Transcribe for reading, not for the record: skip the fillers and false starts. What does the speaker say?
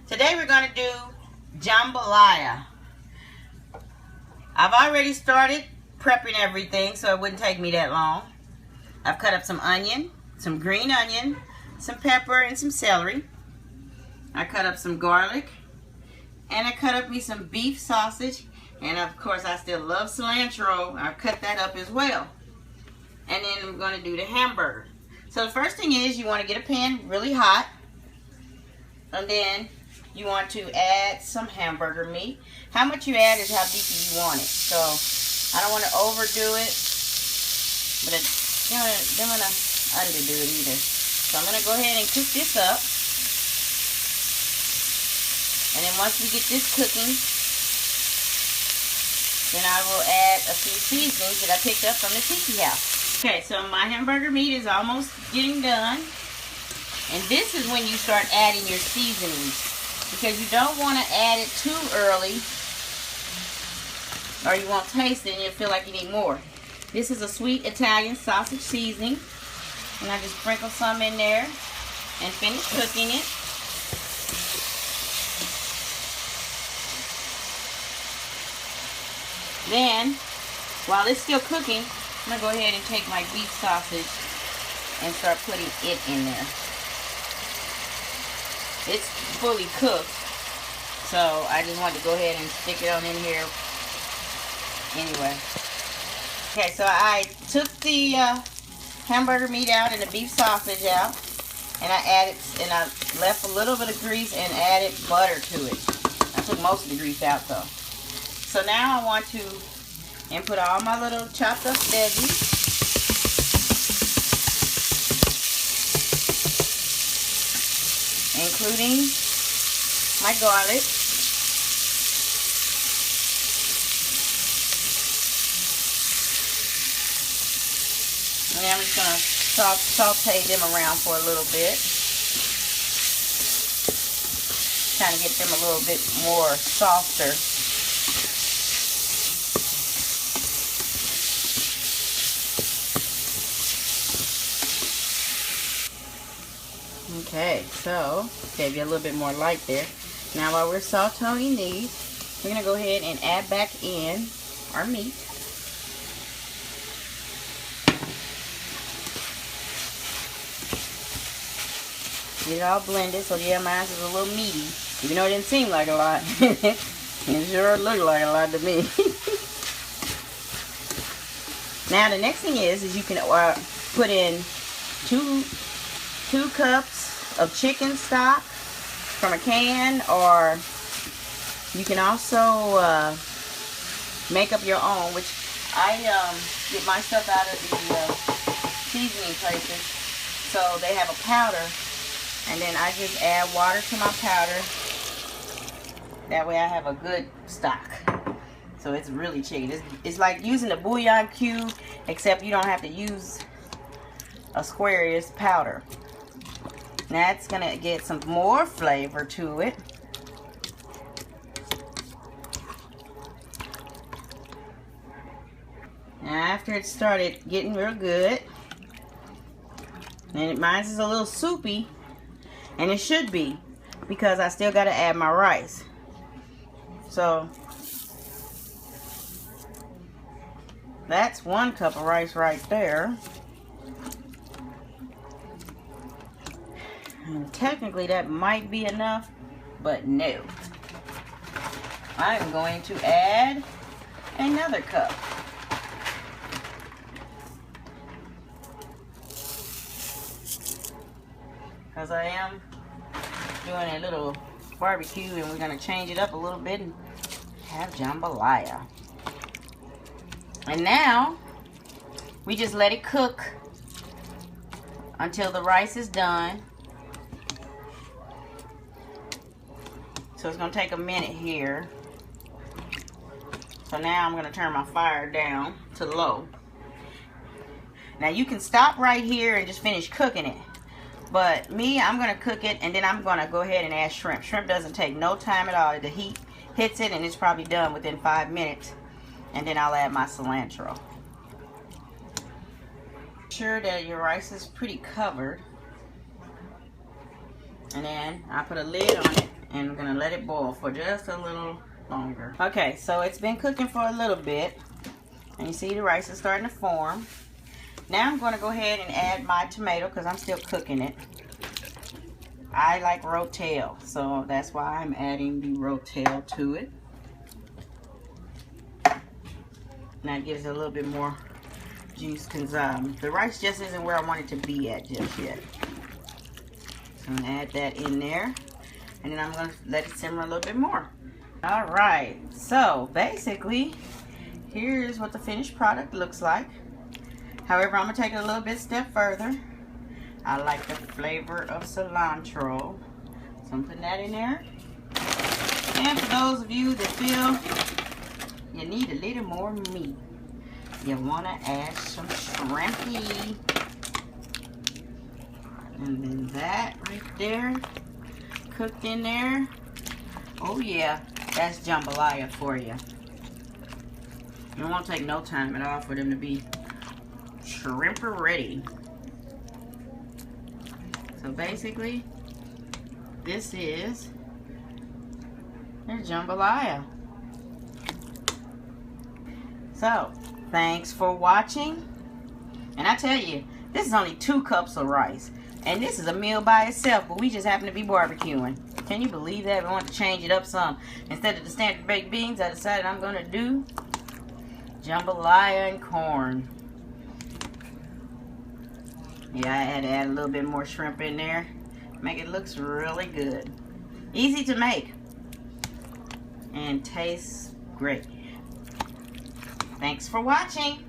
Today we're going to do jambalaya. I've already started prepping everything so it wouldn't take me that long. I've cut up some onion, some green onion, some pepper, and some celery. I cut up some garlic, and I cut up me some beef sausage, and of course I still love cilantro. I cut that up as well. And then I'm going to do the hamburger. So the first thing is you want to get a pan really hot, and then you want to add some hamburger meat. How much you add is how deep you want it. So I don't want to overdo it, but I don't want to underdo it either. So I'm going to go ahead and cook this up. And then once we get this cooking, then I will add a few seasonings that I picked up from the tiki house. Okay, so my hamburger meat is almost getting done. And this is when you start adding your seasonings, because you don't want to add it too early or you won't taste it and you'll feel like you need more. This is a sweet Italian sausage seasoning, and I just sprinkle some in there and finish cooking it. Then, while it's still cooking, I'm going to go ahead and take my beef sausage and start putting it in there. It's fully cooked, so I just wanted to go ahead and stick it on in here anyway. Okay, so I took the hamburger meat out and the beef sausage out, and I left a little bit of grease and added butter to it. I took most of the grease out though. So now I want to input all my little chopped up veggies. Including my garlic. And then I'm just going to saute them around for a little bit. Kind of get them a little bit more softer. Okay, so gave you a little bit more light there. Now while we're sauteing these, we're going to go ahead and add back in our meat. Get it all blended. So yeah, mine is a little meaty. Even though it didn't seem like a lot. It sure looked like a lot to me. Now the next thing is you can put in two cups of chicken stock from a can, or you can also make up your own, which I get my stuff out of the seasoning places, so they have a powder, and then I just add water to my powder. That way I have a good stock. So it's really chicken. It's like using a bouillon cube, except you don't have to use a squarish powder. That's going to get some more flavor to it. Now after it started getting real good, and mine is a little soupy, and it should be, because I still got to add my rice. So that's 1 cup of rice right there. And technically that might be enough, but no. I'm going to add another cup. Because I am doing a little barbecue, and we're going to change it up a little bit and have jambalaya. And now we just let it cook until the rice is done. So it's going to take a minute here. So now I'm going to turn my fire down to low. Now you can stop right here and just finish cooking it. But me, I'm going to cook it, and then I'm going to go ahead and add shrimp. Shrimp doesn't take no time at all. The heat hits it and it's probably done within 5 minutes. And then I'll add my cilantro. Sure that your rice is pretty covered. And then I put a lid on it And I'm gonna let it boil for just a little longer. Okay, so it's been cooking for a little bit. And you see the rice is starting to form. Now I'm gonna go ahead and add my tomato because I'm still cooking it. I like rotel, so that's why I'm adding the rotel to it. Now it gives it a little bit more juice because the rice just isn't where I want it to be at just yet. So I'm gonna add that in there. And then I'm going to let it simmer a little bit more. Alright, so basically, here's what the finished product looks like. However, I'm going to take it a little bit step further. I like the flavor of cilantro. So I'm putting that in there. And for those of you that feel you need a little more meat, you want to add some shrimpy. And then that right there. Cooked in there. Oh yeah, that's jambalaya for you. It won't take no time at all for them to be shrimp ready. So basically, this is their jambalaya. So, thanks for watching. And I tell you, this is only 2 cups of rice. And this is a meal by itself, but we just happen to be barbecuing. Can you believe that? We want to change it up some. Instead of the standard baked beans, I decided I'm going to do jambalaya and corn. Yeah, I had to add a little bit more shrimp in there. Make it look really good. Easy to make. And tastes great. Thanks for watching.